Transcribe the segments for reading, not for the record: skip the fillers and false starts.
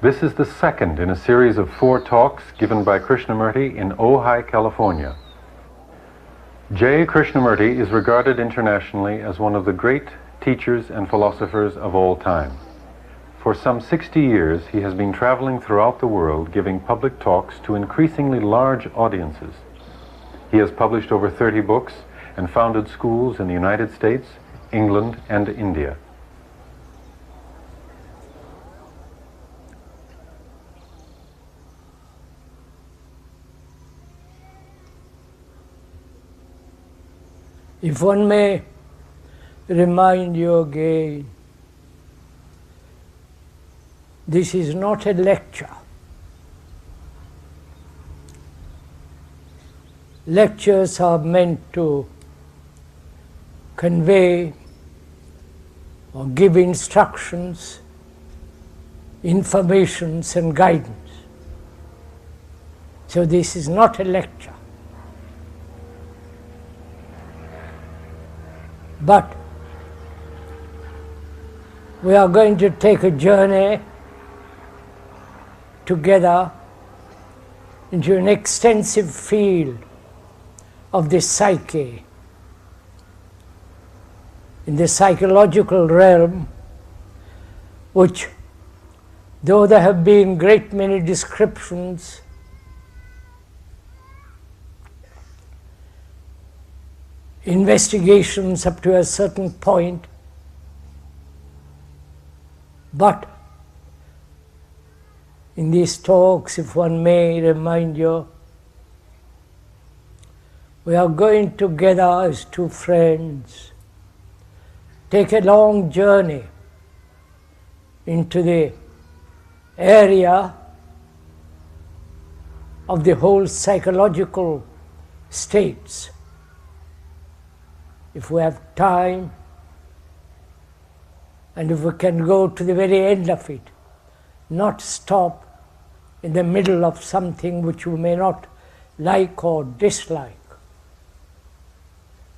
This is the second in a series of 4 talks given by Krishnamurti in Ojai, California. J. Krishnamurti is regarded internationally as one of the great teachers and philosophers of all time. For some 60 years, he has been traveling throughout the world giving public talks to increasingly large audiences. He has published over 30 books and founded schools in the United States, England, and India. If one may remind you again, this is not a lecture. Lectures are meant to convey or give instructions, informations and guidance. So this is not a lecture. But we are going to take a journey together into an extensive field of the psyche, in the psychological realm, which, though there have been great many descriptions, investigations up to a certain point, but in these talks, if one may remind you, we are going together as 2 friends, take a long journey into the area of the whole psychological states. If we have time, and if we can go to the very end of it, not stop in the middle of something which you may not like or dislike.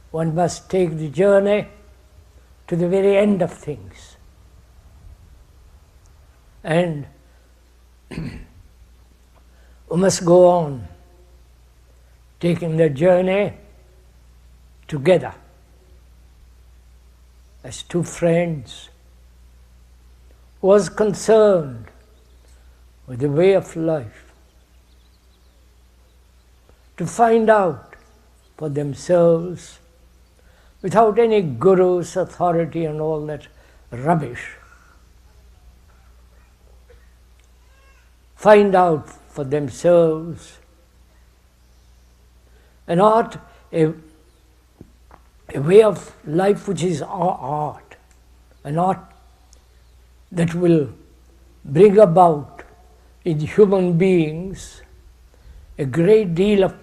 One must take the journey to the very end of things. And we must go on taking the journey together as 2 friends who was concerned with the way of life, to find out for themselves, without any guru's authority and all that rubbish, find out for themselves an art, a way of life which is art, an art that will bring about in human beings a great deal of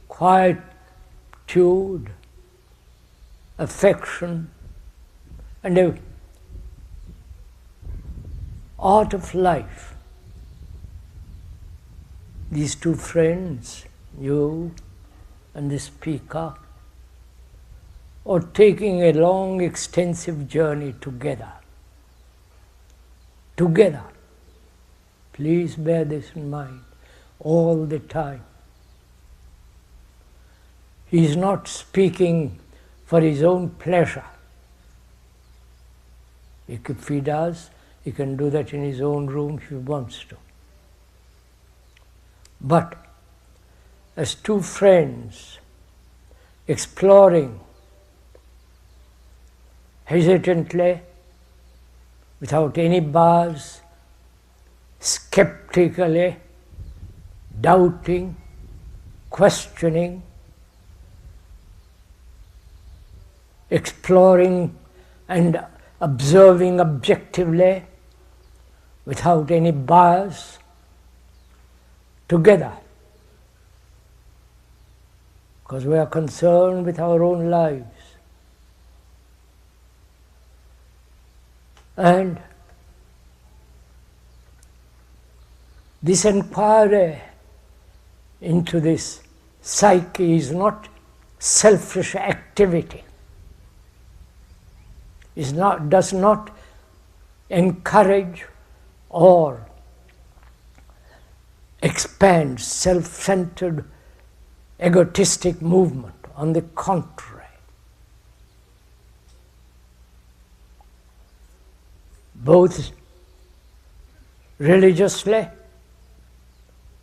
quietude, affection, and an art of life. These 2 friends, you and the speaker, are taking a long, extensive journey together. Together. Please bear this in mind all the time. He is not speaking for his own pleasure. If he does, he can do that in his own room if he wants to. But as 2 friends exploring hesitantly, without any bars, skeptically, doubting, questioning, exploring and observing objectively, without any bias, together. Because we are concerned with our own lives. And this inquiry into this psyche is not selfish activity. Does not encourage or expand self-centered, egotistic movement. On the contrary, both religiously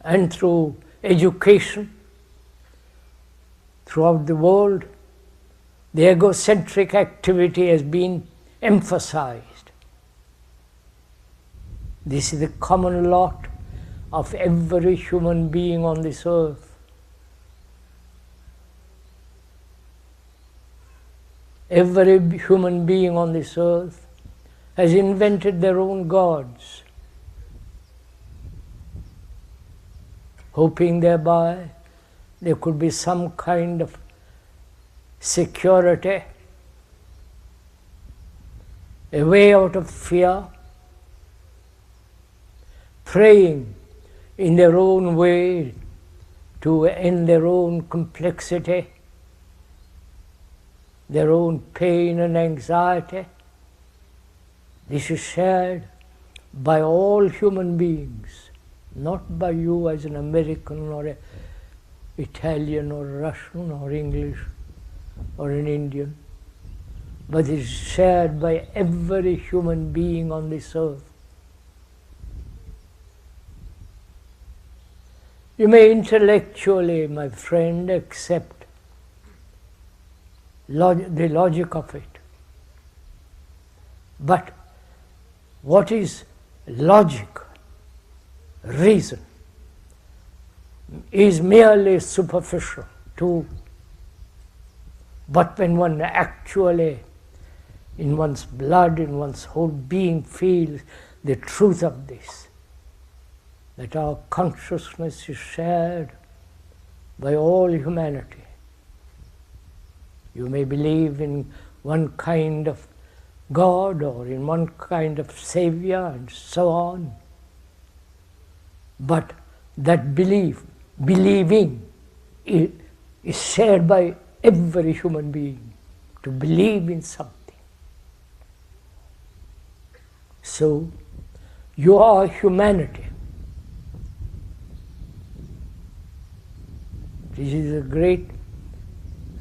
and through education throughout the world, the egocentric activity has been emphasized. This is the common lot of every human being on this earth. Every human being on this earth has invented their own gods, hoping thereby there could be some kind of security, a way out of fear, praying in their own way to end their own complexity, their own pain and anxiety. This is shared by all human beings, not by you as an American or an Italian or Russian or English or an Indian, but it is shared by every human being on this earth. You may intellectually, my friend, accept the logic of it. But what is logic, reason, is merely superficial too. But when one actually, in one's blood, in one's whole being, feels the truth of this, that our consciousness is shared by all humanity. You may believe in one kind of God or in one kind of Savior and so on, but that believing is shared by every human being, to believe in something. So, you are humanity. This is a great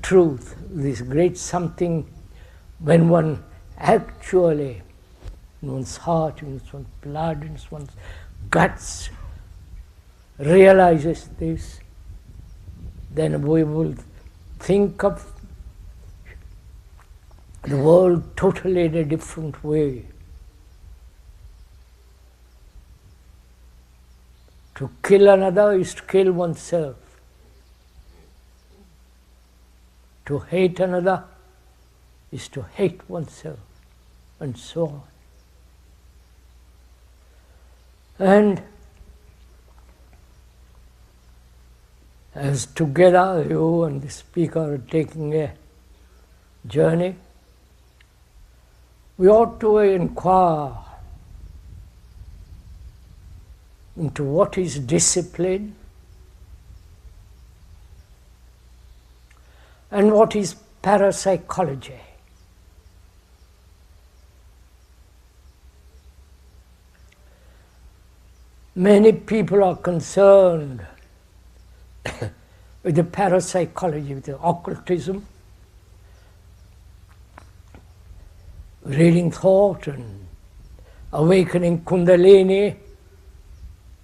truth, this great something when one actually, in one's heart, in one's blood, in one's guts, realizes this, then we will think of the world totally in a different way. To kill another is to kill oneself. To hate another is to hate oneself, and so on. And as together you and the speaker are taking a journey, we ought to inquire into what is discipline and what is parapsychology. Many people are concerned with the parapsychology, with the occultism, reading thought and awakening Kundalini.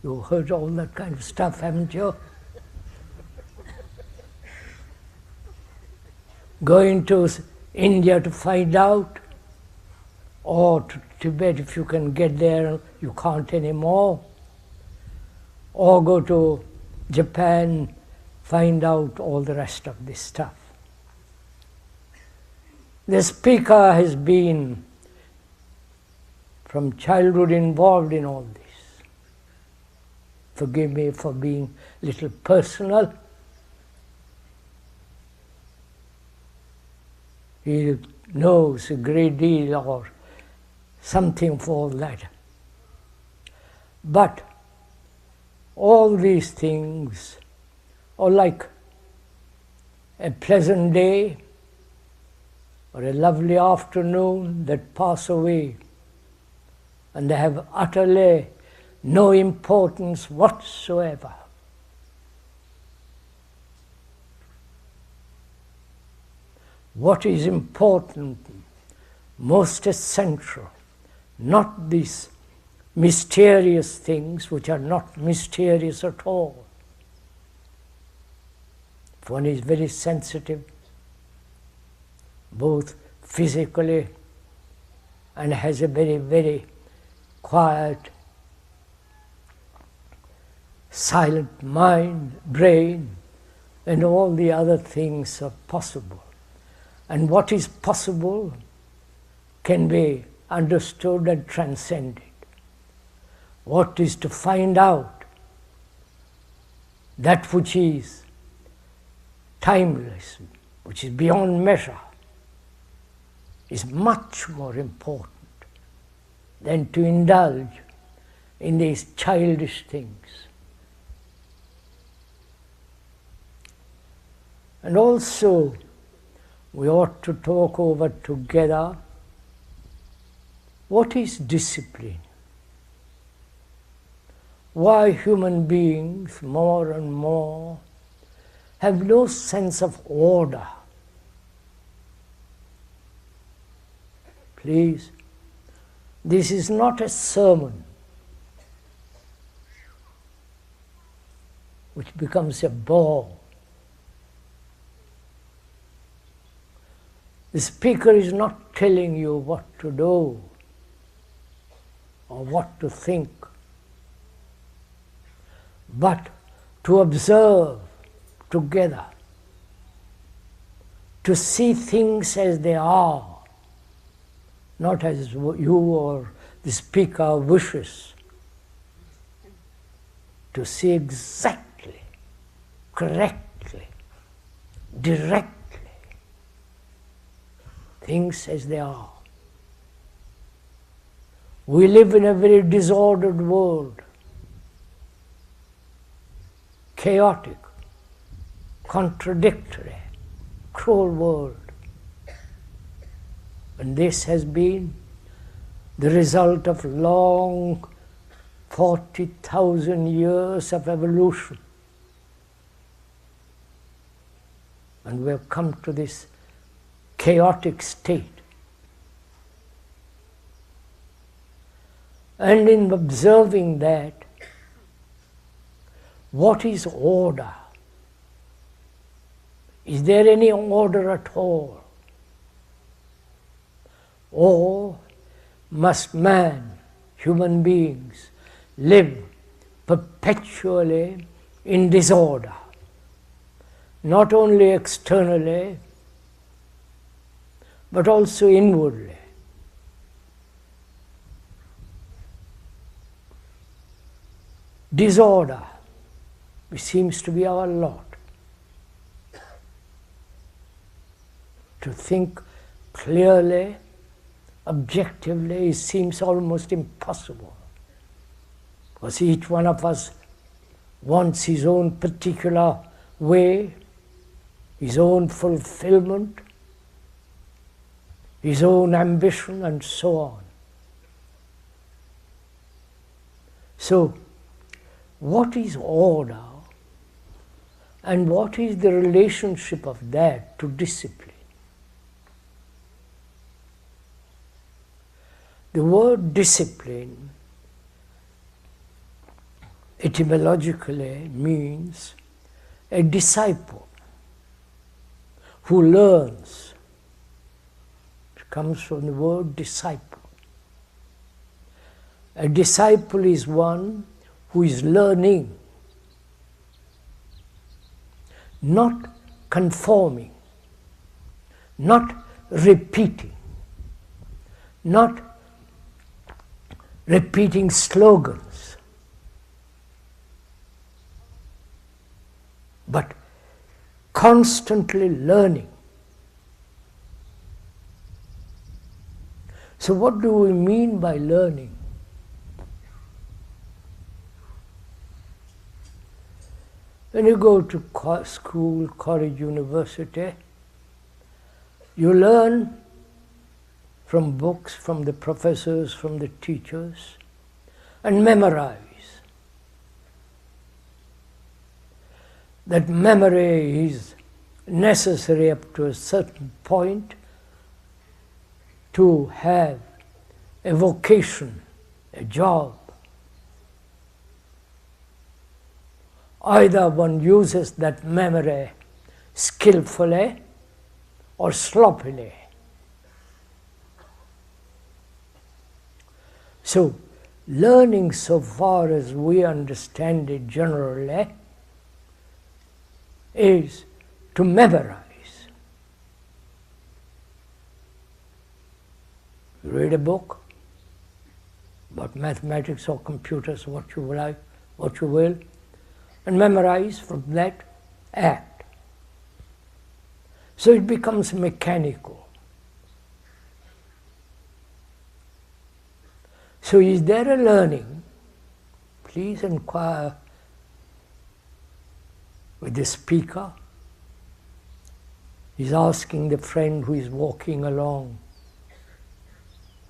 You've heard all that kind of stuff, haven't you? Going to India to find out, or to Tibet if you can get there, you can't anymore. Or go to Japan, find out all the rest of this stuff. The speaker has been from childhood involved in all this. Forgive me for being a little personal. He knows a great deal or something for all that. But all these things are like a pleasant day or a lovely afternoon that pass away, and they have utterly no importance whatsoever. What is important, most essential, not these mysterious things which are not mysterious at all. If one is very sensitive, both physically and has a very, very quiet, silent mind, brain, and all the other things are possible. And what is possible can be understood and transcended. What is to find out that which is timeless, which is beyond measure, is much more important than to indulge in these childish things. And also, we ought to talk over together what is discipline. Why human beings more and more have no sense of order. Please, this is not a sermon which becomes a bore. The speaker is not telling you what to do or what to think, but to observe together, to see things as they are, not as you or the speaker wishes, to see exactly, correctly, directly, things as they are. We live in a very disordered world, chaotic, contradictory, cruel world. And this has been the result of long 40,000 years of evolution. And we have come to this chaotic state. And in observing that, what is order? Is there any order at all? Or must man, human beings, live perpetually in disorder, not only externally, but also inwardly? Disorder, which seems to be our lot. To think clearly, objectively, it seems almost impossible. Because each one of us wants his own particular way, his own fulfillment, his own ambition, and so on. So, what is order, and what is the relationship of that to discipline? The word discipline etymologically means a disciple who learns. It comes from the word disciple. A disciple is one who is learning, not conforming, not repeating, not repeating slogans, but constantly learning. So what do we mean by learning? When you go to school, college, university, you learn from books, from the professors, from the teachers, and memorize. that memory is necessary up to a certain point to have a vocation, a job. Either one uses that memory skillfully or sloppily. So, learning, so far as we understand it generally, is to memorize. Read a book about mathematics or computers, what you like, what you will, and memorize from that act. So it becomes mechanical. So is there a learning? Please inquire with the speaker. He's asking the friend who is walking along,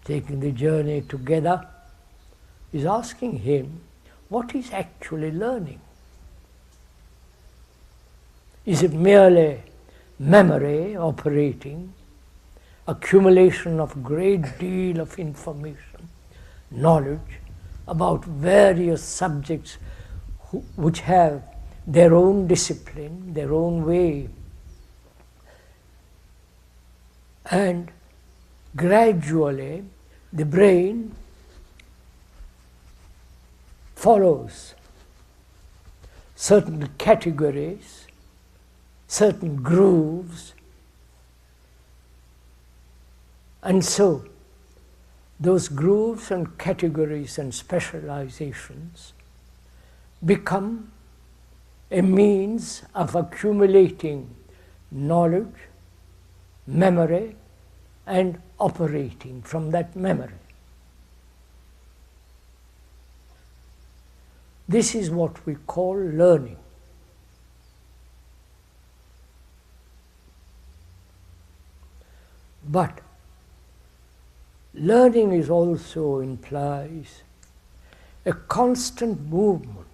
taking the journey together. He's asking him what he's actually learning. Is it merely memory operating, accumulation of great deal of information, knowledge about various subjects which have their own discipline, their own way, and gradually the brain follows certain categories, certain grooves, and so those grooves and categories and specializations become a means of accumulating knowledge, memory, and operating from that memory. This is what we call learning. But learning is also implies a constant movement,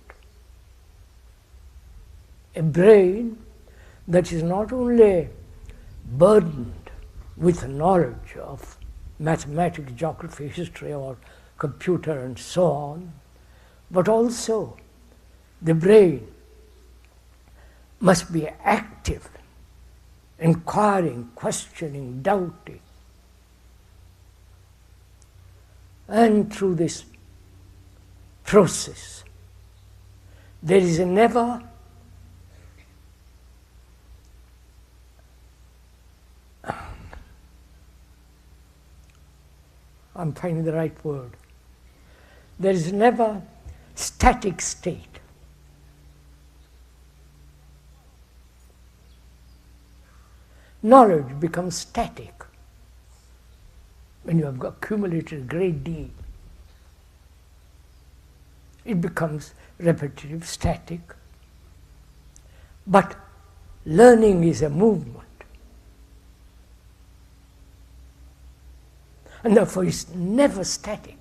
a brain that is not only burdened with knowledge of mathematics, geography, history, or computer and so on, but also the brain must be active, inquiring, questioning, doubting. And through this process, there is a never I'm finding the right word. There is never static state. Knowledge becomes static when you have accumulated a great deal. It becomes repetitive, static. But learning is a movement. And therefore it's never static,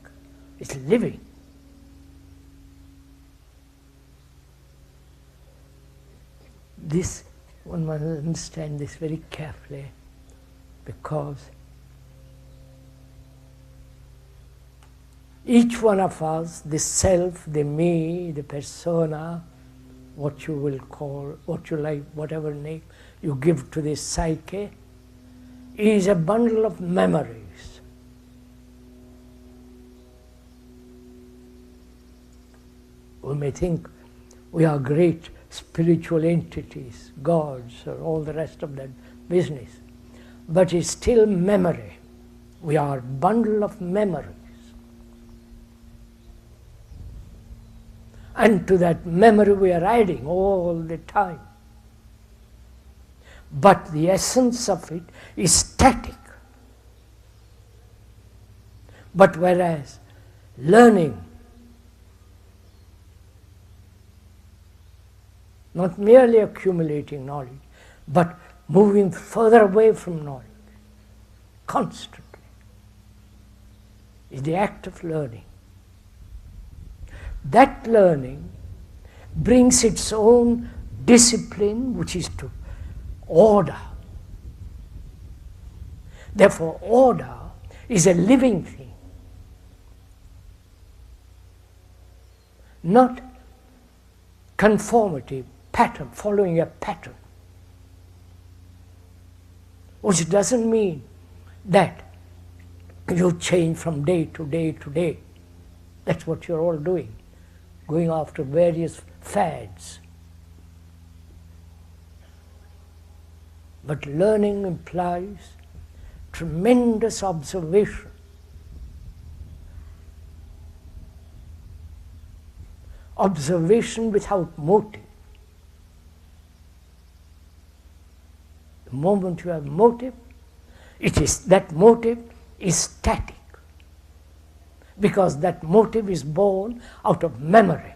it's living. This, one must understand this very carefully, because each one of us, the self, the me, the persona, what you will call, what you like, whatever name you give to this psyche, is a bundle of memories. We may think we are great spiritual entities, gods, or all the rest of that business, but it's still memory. We are a bundle of memories. And to that memory we are adding all the time. But the essence of it is static. But whereas learning, not merely accumulating knowledge, but moving further away from knowledge, constantly, is the act of learning. That learning brings its own discipline, which is to order. Therefore, order is a living thing, not conformity, pattern, following a pattern. Which doesn't mean that you change from day to day to day. That's what you're all doing, going after various fads. But learning implies tremendous observation. Observation without motive. The moment you have motive, that motive is static, because that motive is born out of memory.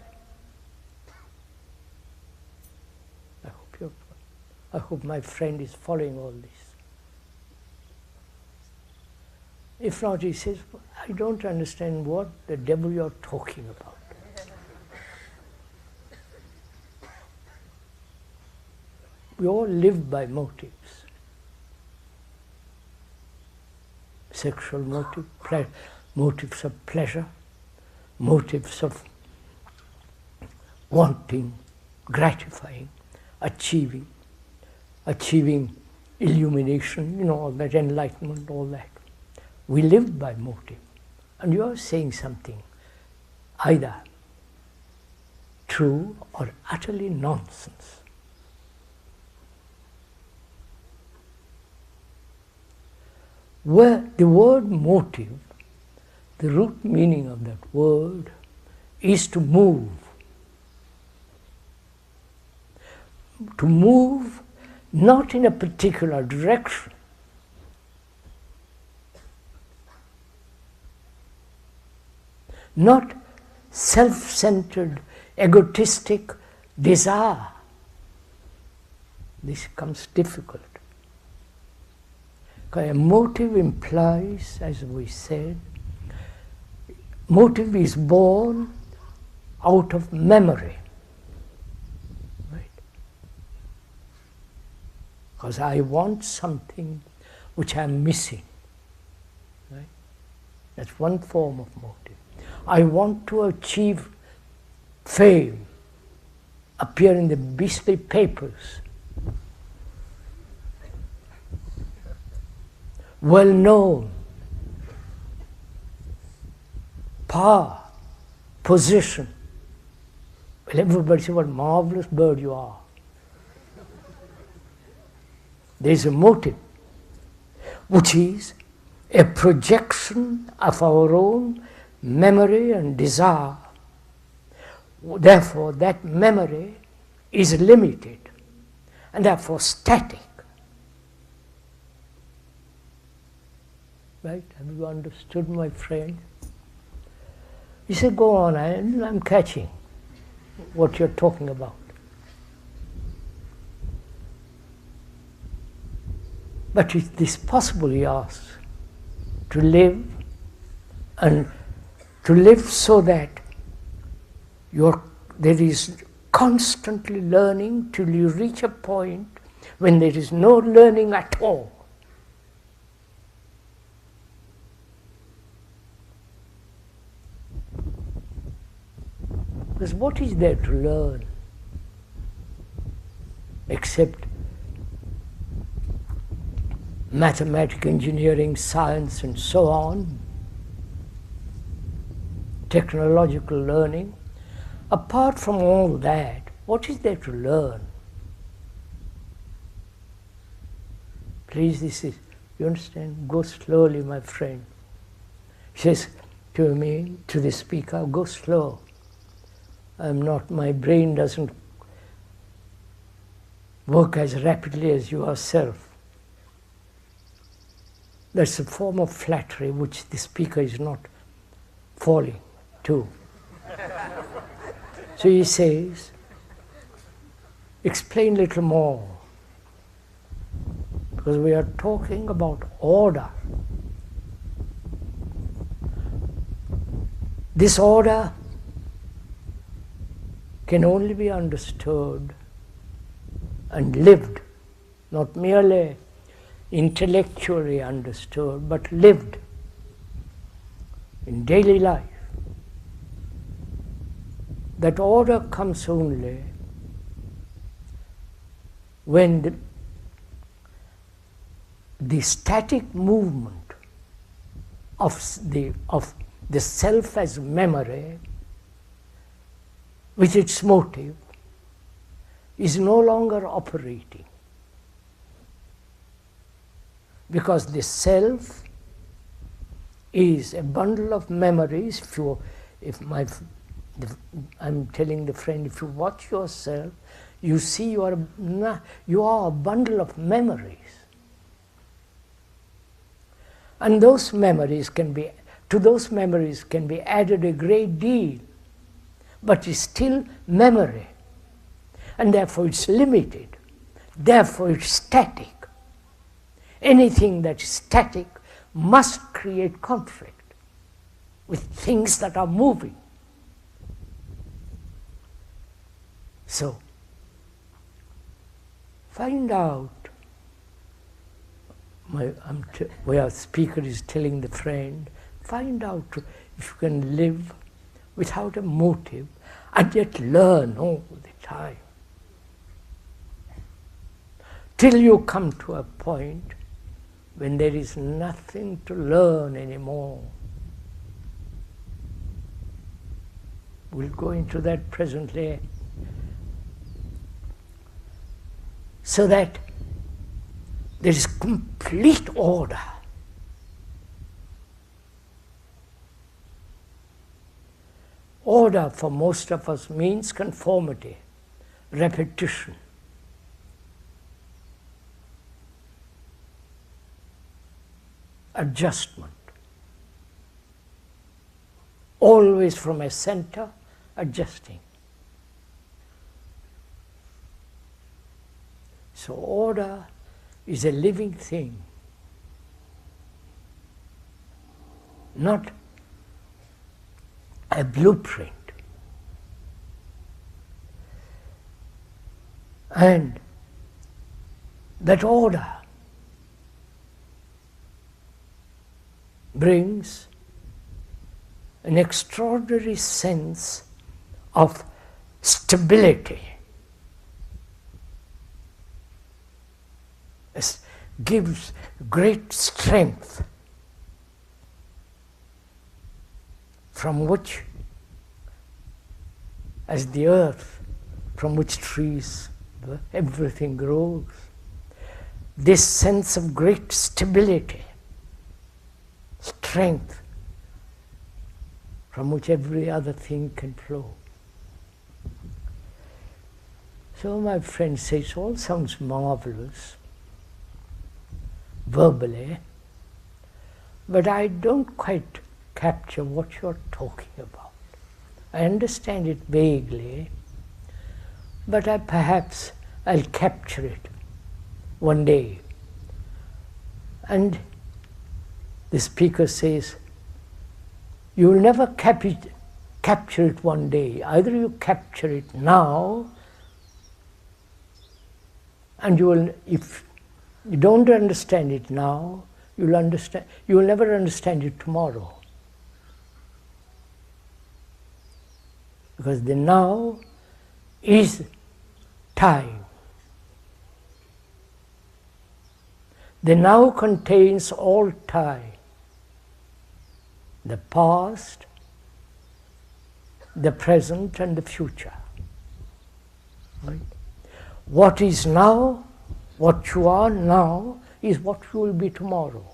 I hope my friend is following all this. If not, he says, I don't understand what the devil you're talking about. We all live by motives. Sexual motive, motives of pleasure, motives of wanting, gratifying, achieving illumination, all that, enlightenment, all that. We live by motive. And you are saying something either true or utterly nonsense. Where the word motive, the root meaning of that word is to move. To move not in a particular direction, not self-centered, egotistic desire. This becomes difficult. Because a motive implies, as we said, motive is born out of memory. Right? Because I want something which I'm missing. Right? That's one form of motive. I want to achieve fame, appear in the beastly papers, well known, power, position. Well, everybody says, what a marvelous bird you are. There's a motive, which is a projection of our own memory and desire. Therefore, that memory is limited and therefore static. Right? Have you understood, my friend? He said, go on, I'm catching what you're talking about. But is this possible, he asks, to live and to live so that there is constantly learning till you reach a point when there is no learning at all. Because what is there to learn except mathematics, engineering, science, and so on, technological learning? Apart from all that, what is there to learn? Please, you understand? Go slowly, my friend. He says to me, to the speaker, go slow. My brain doesn't work as rapidly as yourself. That's a form of flattery which the speaker is not falling to. So he says, explain a little more, because we are talking about order. This order can only be understood and lived, not merely intellectually understood, but lived in daily life. That order comes only when the static movement of the self as memory, with its motive, is no longer operating. Because the self is a bundle of memories. I'm telling the friend, if you watch yourself, you see you are a bundle of memories. And to those memories can be added a great deal, but it's still memory. And therefore it's limited. Therefore it's static. Anything that is static must create conflict with things that are moving. So, find out, where speaker is telling the friend, find out if you can live without a motive and yet learn all the time. Till you come to a point when there is nothing to learn anymore. We'll go into that presently. So that there is complete order. Order for most of us means conformity, repetition. Adjustment. Always from a center, adjusting. So order is a living thing, not a blueprint. And that order brings an extraordinary sense of stability. It gives great strength from which, as the earth from which trees, everything grows. This sense of great stability, strength, from which every other thing can flow. So my friend says, it all sounds marvelous, verbally, but I don't quite capture what you're talking about. I understand it vaguely, but perhaps I'll capture it one day. And the speaker says, you'll never capture it one day. Either you capture it now, and if you don't understand it now, you will never understand it tomorrow. Because the now is time. The now contains all time. The past, the present, and the future. Right? What is now, what you are now, is what you will be tomorrow.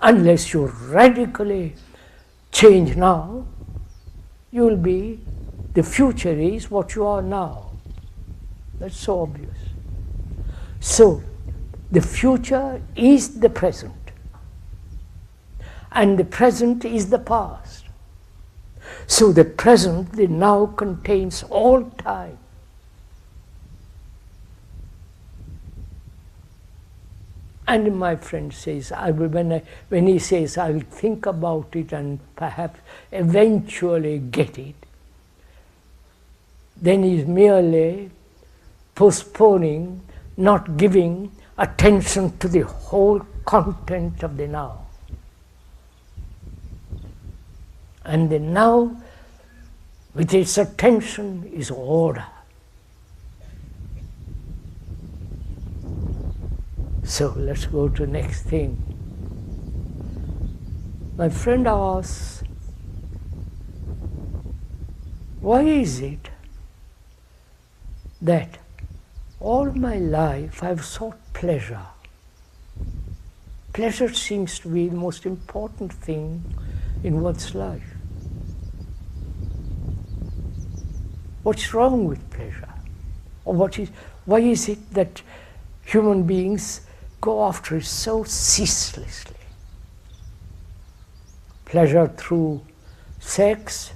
Unless you radically change now, you will be, the future is what you are now. That's so obvious. So, the future is the present, and the present is the past. So the present, the now, contains all time. And my friend says, when he says, I will think about it and perhaps eventually get it, then is merely postponing, not giving attention to the whole content of the now. And the now, with its attention, is order. So let's go to the next thing. My friend asks, why is it that all my life I've sought pleasure? Pleasure seems to be the most important thing in one's life. What's wrong with pleasure? Or why is it that human beings go after it so ceaselessly? Pleasure through sex,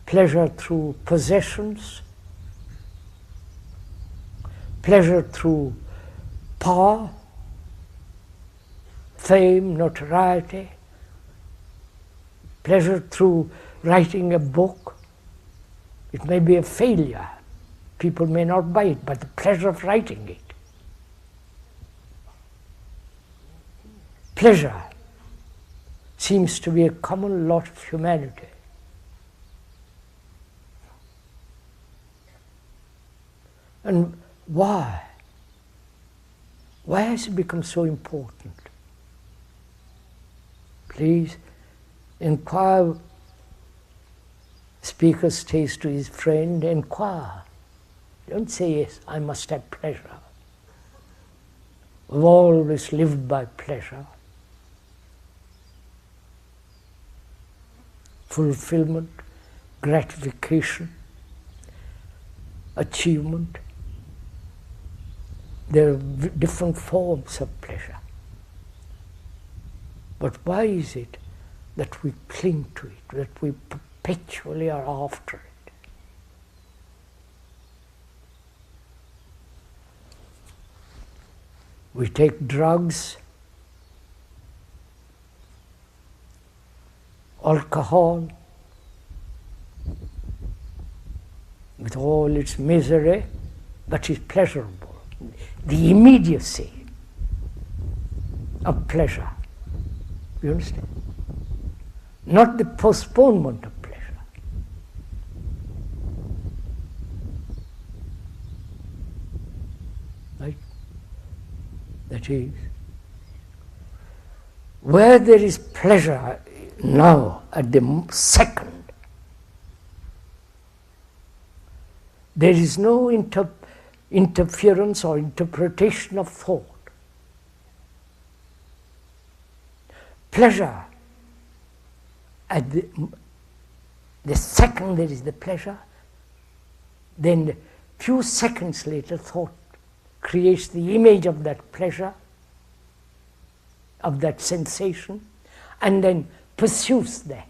pleasure through possessions, pleasure through power, fame, notoriety, pleasure through writing a book. It may be a failure. People may not buy it, but the pleasure of writing it. Pleasure seems to be a common lot of humanity. And why? Why has it become so important? Please inquire. Speaker says to his friend, inquire. Don't say, yes, I must have pleasure. We've always lived by pleasure. Fulfillment, gratification, achievement. There are different forms of pleasure. But why is it that we cling to it, that we perpetually are after it? We take drugs, alcohol, with all its misery, but it's pleasurable. The immediacy of pleasure. You understand? Not the postponement of pleasure. Right? That is, where there is pleasure now at the second, there is no interference or interpretation of thought. Pleasure, at the second there is the pleasure, then a few seconds later thought creates the image of that pleasure, of that sensation, and then pursues that.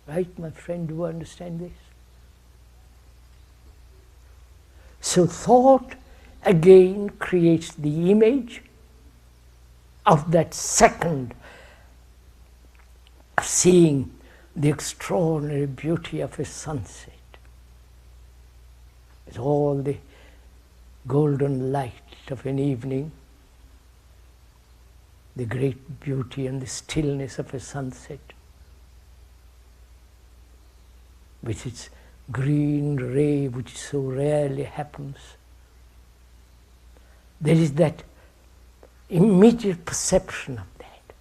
Right, my friend, do you understand this? So thought again creates the image of that second of seeing the extraordinary beauty of a sunset with all the golden light of an evening, the great beauty and the stillness of a sunset with its green ray which so rarely happens. There is that immediate perception of that.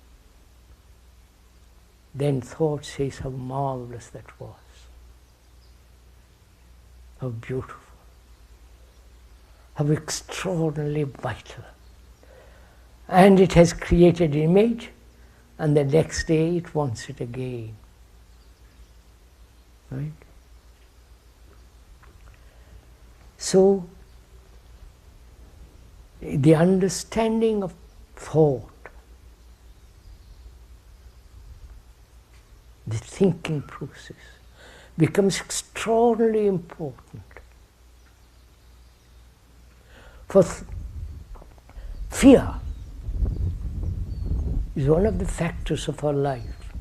Then thought says how marvelous that was, how beautiful, how extraordinarily vital. And it has created an image, and the next day it wants it again. Right? So, the understanding of thought, the thinking process, becomes extraordinarily important. For fear is one of the factors of our life,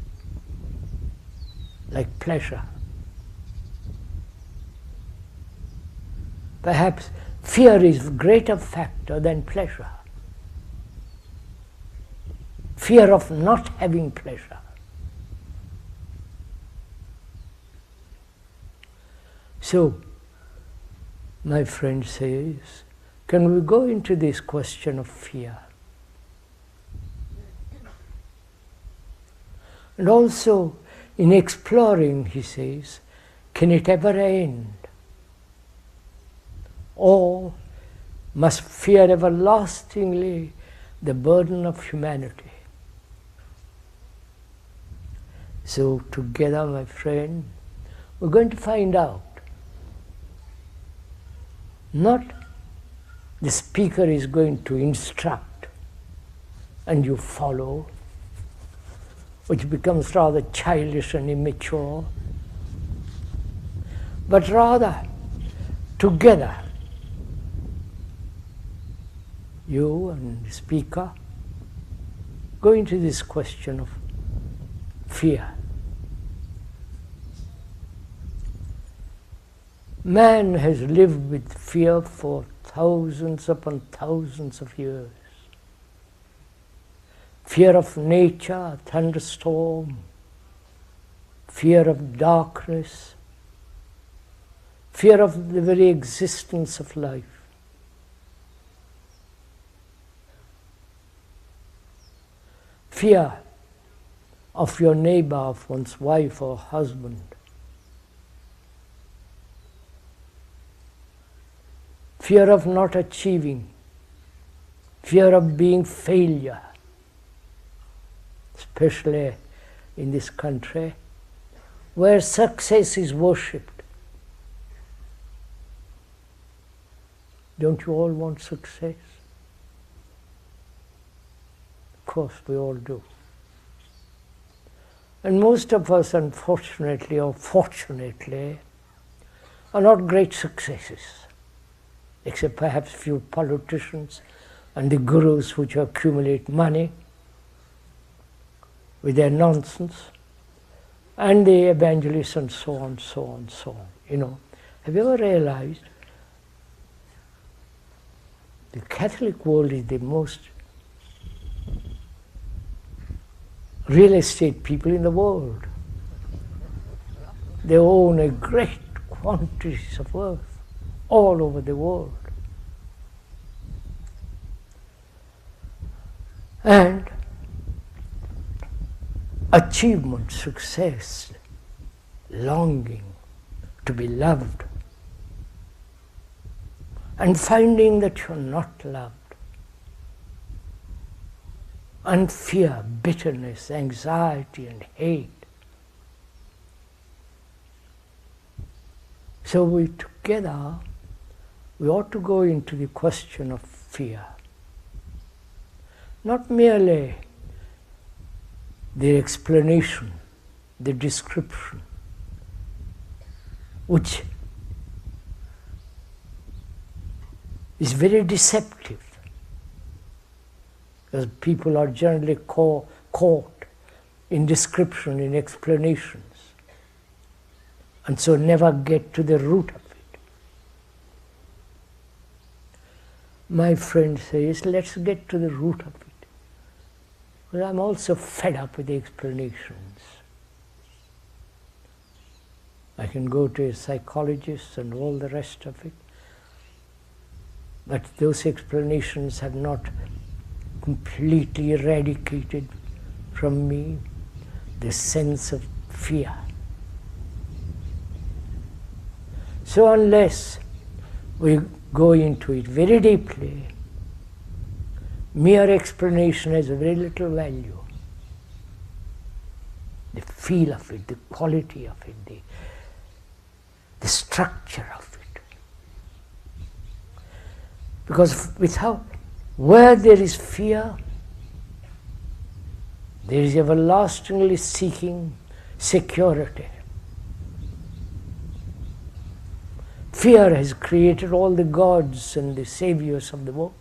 like pleasure. perhaps fear is a greater factor than pleasure. Fear of not having pleasure. So, my friend says, can we go into this question of fear? And also, in exploring, he says, can it ever end? Or must fear everlastingly the burden of humanity? So together, my friend, we're going to find out. Not the speaker is going to instruct and you follow, which becomes rather childish and immature, but rather together, you and the speaker go into this question of fear. Man has lived with fear for thousands upon thousands of years. Fear of nature, a thunderstorm, fear of darkness, fear of the very existence of life. Fear of your neighbor, of one's wife or husband. Fear of not achieving, fear of being failure, especially in this country where success is worshipped. Don't you all want success? Of course, we all do. And most of us, unfortunately or fortunately, are not great successes, except perhaps few politicians and the gurus which accumulate money with their nonsense, and the evangelists and so on, so on, so on. You know, have you ever realized the Catholic world is the most real estate people in the world? They own a great quantities of earth all over the world. And achievement, success, longing to be loved, and finding that you're not loved, and fear, bitterness, anxiety, and hate. So we together, we ought to go into the question of fear. Not merely the explanation, the description, which is very deceptive, because people are generally caught in description, in explanations, and so never get to the root of it. My friend says, let's get to the root of it. Well, I'm also fed up with the explanations. I can go to a psychologist and all the rest of it, but those explanations have not completely eradicated from me the sense of fear. So unless we go into it very deeply, mere explanation has very little value. The feel of it, the quality of it, the structure of it. Because where there is fear, there is everlastingly seeking security. Fear has created all the gods and the saviors of the world.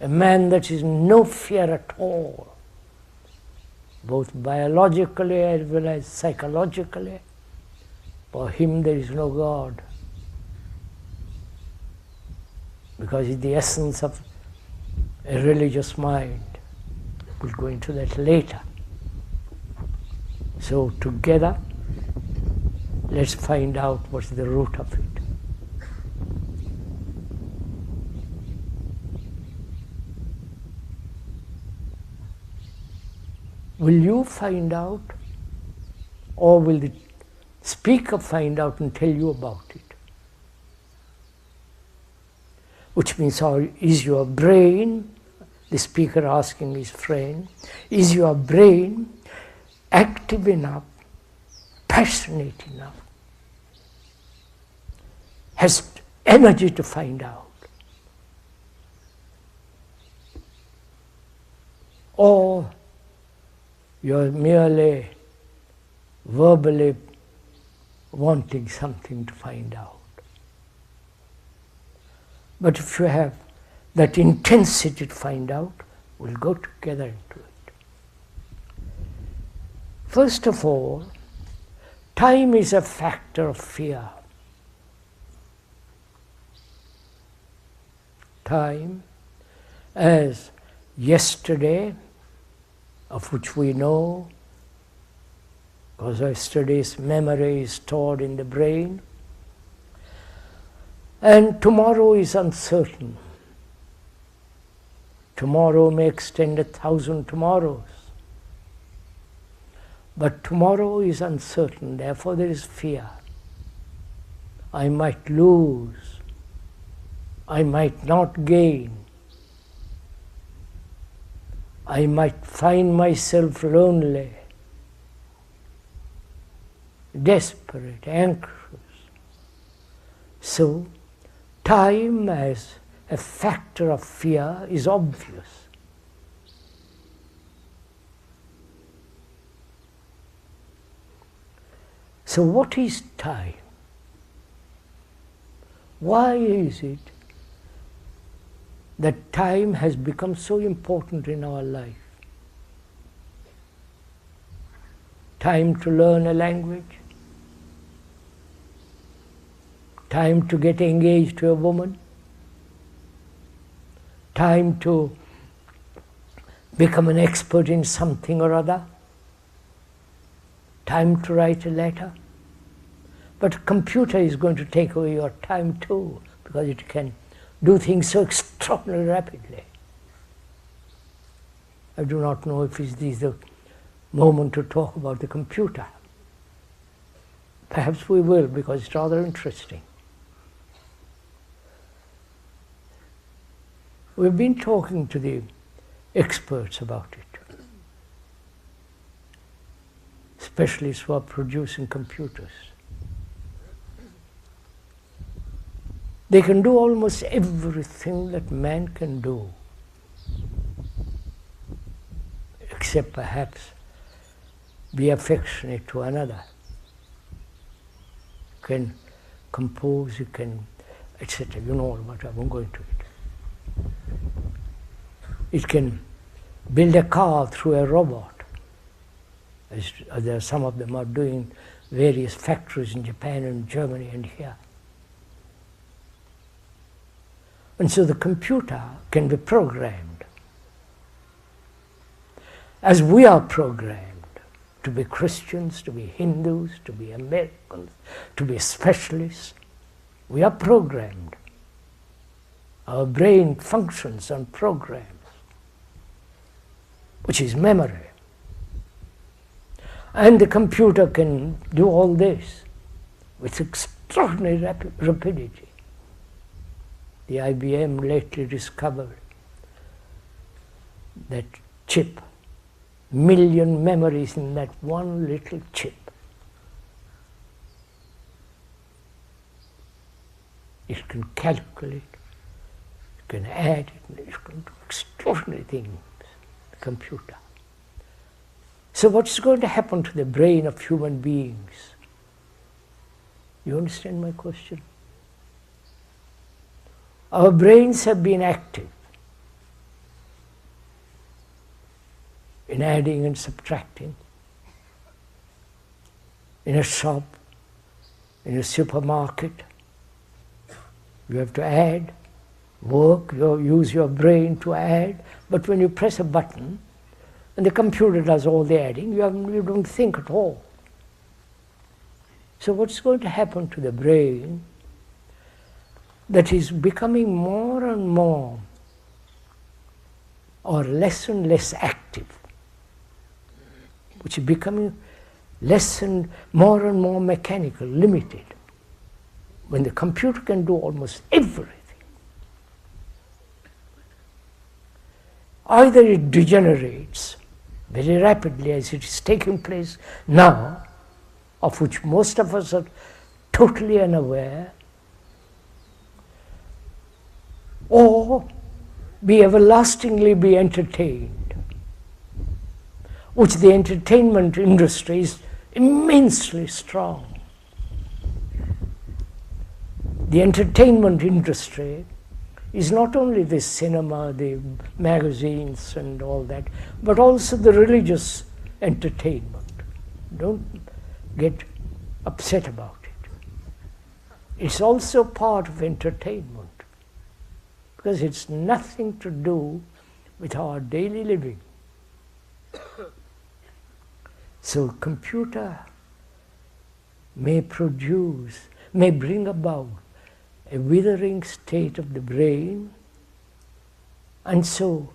A man that is no fear at all, both biologically as well as psychologically, for him there is no God. because it's the essence of a religious mind. We'll go into that later. So together, let's find out what's the root of it. Will you find out, or will the speaker find out and tell you about it? Which means, is your brain, the speaker asking his friend, is your brain active enough, passionate enough, has energy to find out? Or you're merely verbally wanting something to find out. But if you have that intensity to find out, we'll go together into it. First of all, time is a factor of fear. Time, as yesterday, of which we know, because yesterday's memory is stored in the brain, and tomorrow is uncertain. Tomorrow may extend 1,000 tomorrows. But tomorrow is uncertain, therefore there is fear. I might lose. I might not gain. I might find myself lonely, desperate, anxious. So, time as a factor of fear is obvious. So what is time? Why is it that time has become so important in our life? Time to learn a language, time to get engaged to a woman, time to become an expert in something or other, time to write a letter. But a computer is going to take away your time too, because it can do things so extraordinarily rapidly. I do not know if this is the moment to talk about the computer. Perhaps we will, because it's rather interesting. We've been talking to the experts about it, specialists who are producing computers. They can do almost everything that man can do, except perhaps be affectionate to another. You can compose, you can, etc. You know all about it, I won't go into it. It can build a car through a robot. There are some of them are doing various factories in Japan and Germany and here. And so the computer can be programmed, as we are programmed to be Christians, to be Hindus, to be Americans, to be specialists. We are programmed. Our brain functions on programs, which is memory. And the computer can do all this with extraordinary rapidity. The IBM lately discovered that chip, million memories in that one little chip. It can calculate, it can add, it can do extraordinary things, the computer. So what's going to happen to the brain of human beings? You understand my question? Our brains have been active in adding and subtracting. In a shop, in a supermarket, you have to add, work, you use your brain to add, but when you press a button and the computer does all the adding, you don't think at all. So what's going to happen to the brain that is becoming more and more or less and less active, which is becoming less and more mechanical, limited, when the computer can do almost everything. Either it degenerates very rapidly, as it is taking place now, of which most of us are totally unaware, or be everlastingly be entertained, which the entertainment industry is immensely strong. The entertainment industry is not only the cinema, the magazines and all that, but also the religious entertainment. Don't get upset about it. It's also part of entertainment, because it's nothing to do with our daily living. So computer may bring about a withering state of the brain, and so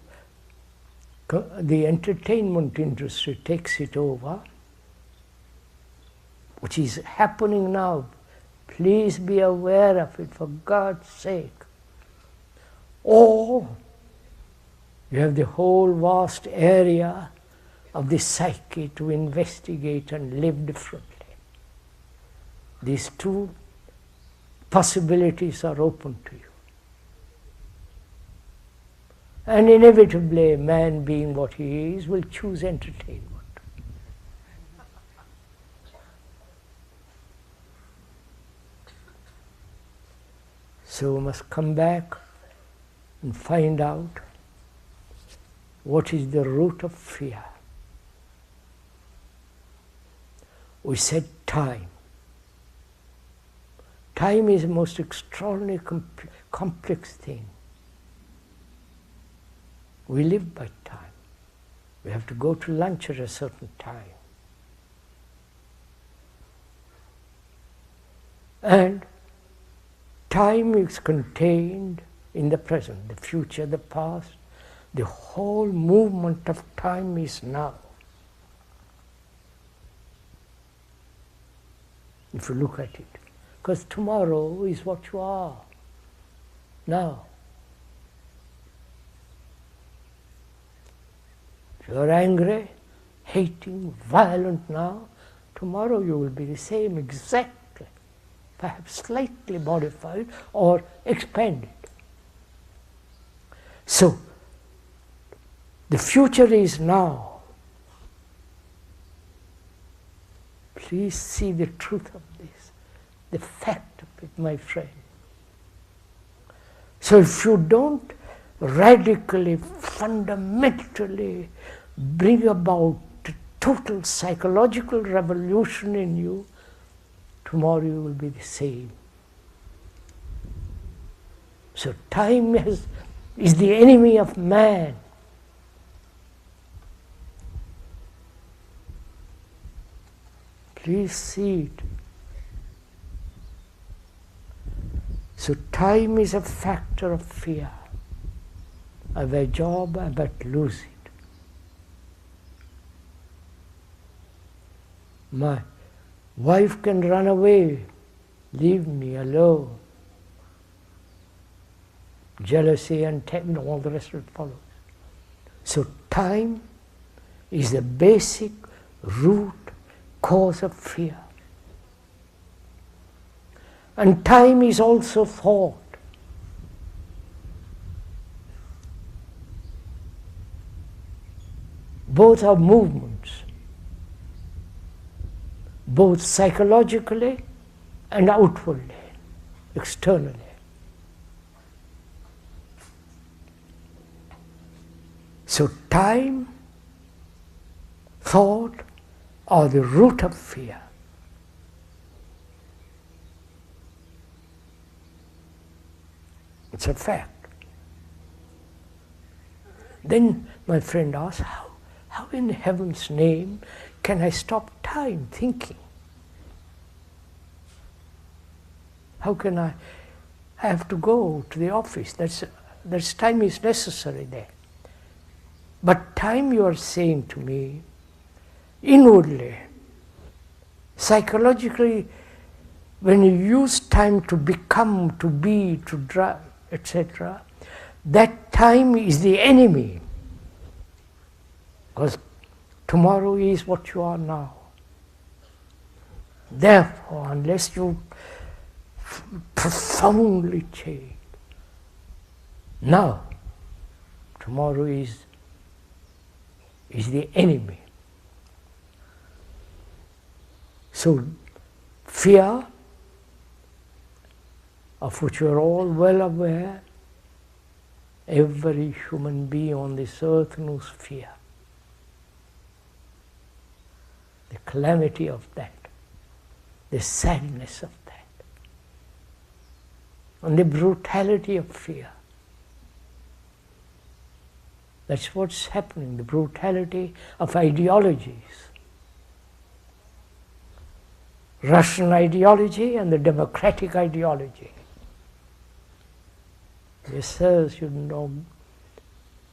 the entertainment industry takes it over, which is happening now. Please be aware of it, for God's sake. Or you have the whole vast area of the psyche to investigate and live differently. These two possibilities are open to you. And inevitably, a man being what he is will choose entertainment. So we must come back and find out what is the root of fear. We said time. Time is the most extraordinary, complex thing. We live by time. We have to go to lunch at a certain time. And time is contained in the present, the future, the past. The whole movement of time is now. If you look at it. Because tomorrow is what you are now. If you are angry, hating, violent now, tomorrow you will be the same exactly, perhaps slightly modified or expanded. So, the future is now. Please see the truth of this, the fact of it, my friend. So if you don't radically, fundamentally bring about a total psychological revolution in you, tomorrow you will be the same. So time is the enemy of man. Please see it. So time is a factor of fear. I have a job, I might lose it. My wife can run away, leave me alone. Jealousy and all the rest of it follows. So time is the basic root cause of fear. And time is also thought. Both are movements, both psychologically and outwardly, externally. So time, thought are the root of fear. It's a fact. Then my friend asked, how in heaven's name can I stop time thinking? How can I have to go to the office? That's time is necessary there. But time, you are saying to me, inwardly, psychologically, when you use time to become, to be, to drive, etc., that time is the enemy. Because tomorrow is what you are now. Therefore, unless you profoundly change, now, tomorrow is the enemy. So, fear, of which you are all well aware, every human being on this earth knows fear. The calamity of that, the sadness of that, and the brutality of fear. That's what's happening, the brutality of ideologies. Russian ideology and the democratic ideology. Yourselves should know,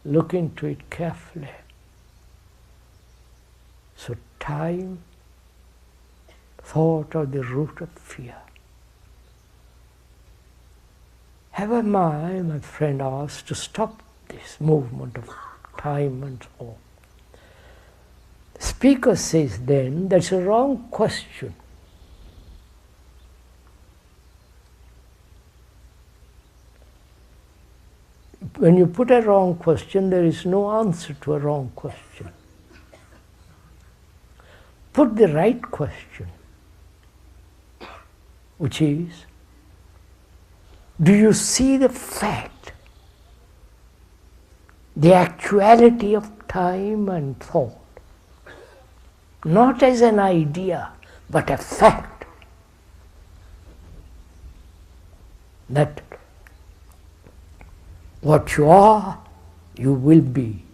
look into it carefully. So time, thought are the root of fear. Have I, my friend asked, to stop this movement of time and thought? The speaker says then, that's a wrong question. When you put a wrong question, there is no answer to a wrong question. Put the right question, which is, do you see the fact, the actuality of time and thought, not as an idea, but a fact, that what you are, you will be.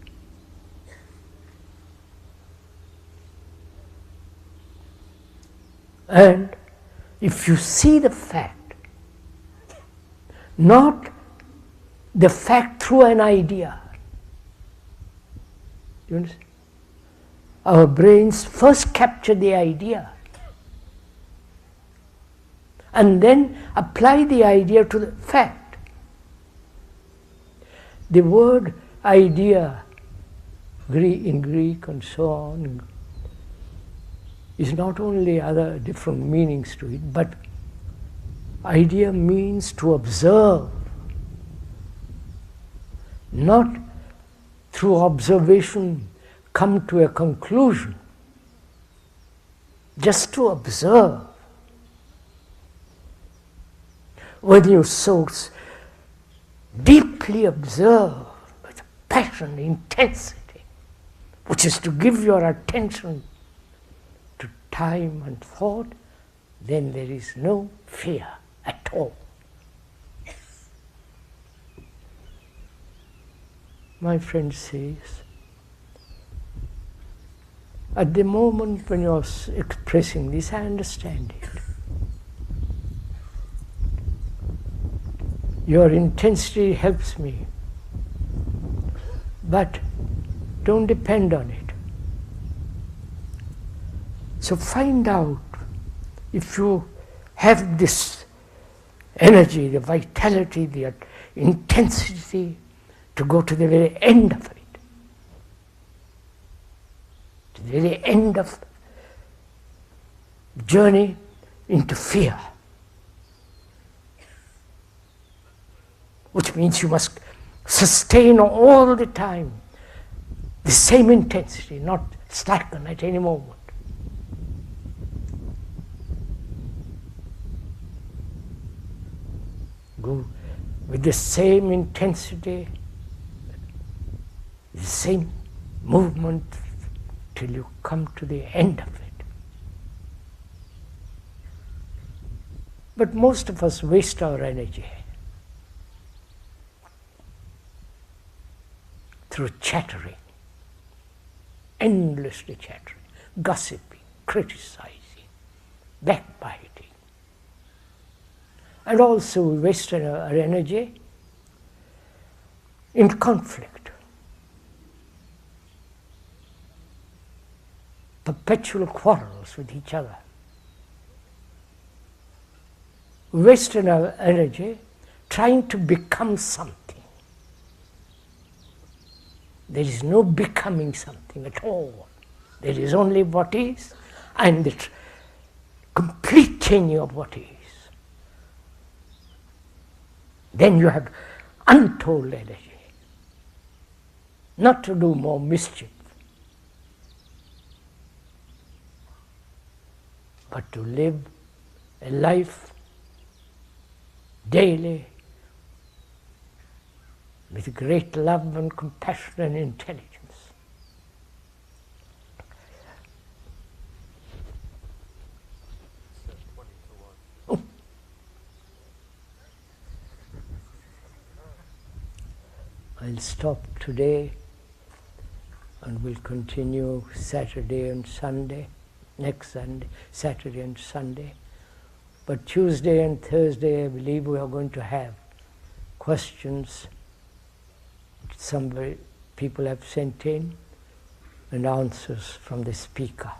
And if you see the fact, not the fact through an idea, you understand? Our brains first capture the idea and then apply the idea to the fact. The word idea in Greek and so on is not only other different meanings to it, but idea means to observe, not through observation come to a conclusion, just to observe. When you so deeply observe with passion, intensity, which is to give your attention to time and thought, then there is no fear at all. My friend says, at the moment when you are expressing this, I understand it. Your intensity helps me, but don't depend on it. So find out if you have this energy, the vitality, the intensity to go to the very end of it, to the very end of the journey into fear. Which means you must sustain all the time the same intensity, not slacken at any moment. Go with the same intensity, the same movement till you come to the end of it. But most of us waste our energy. through chattering, endlessly chattering, gossiping, criticizing, backbiting. And also we waste our energy in conflict, perpetual quarrels with each other. We waste our energy trying to become something. There is no becoming something at all. There is only what is, and the complete changing of what is. Then you have untold energy, not to do more mischief, but to live a life daily with great love and compassion and intelligence. Oh. I'll stop today and we'll continue Saturday and Sunday, next Sunday, Saturday and Sunday. But Tuesday and Thursday, I believe we are going to have questions some people have sent in and answers from the speaker.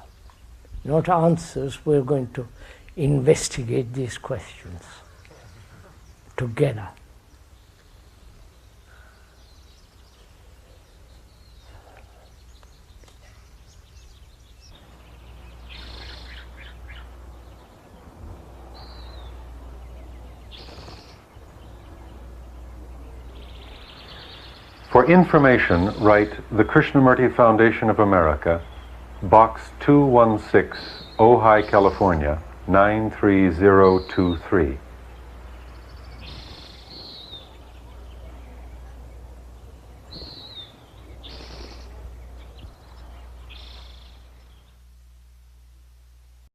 Not answers, we're going to investigate these questions together. For information, write the Krishnamurti Foundation of America, Box 216, Ojai, California, 93023.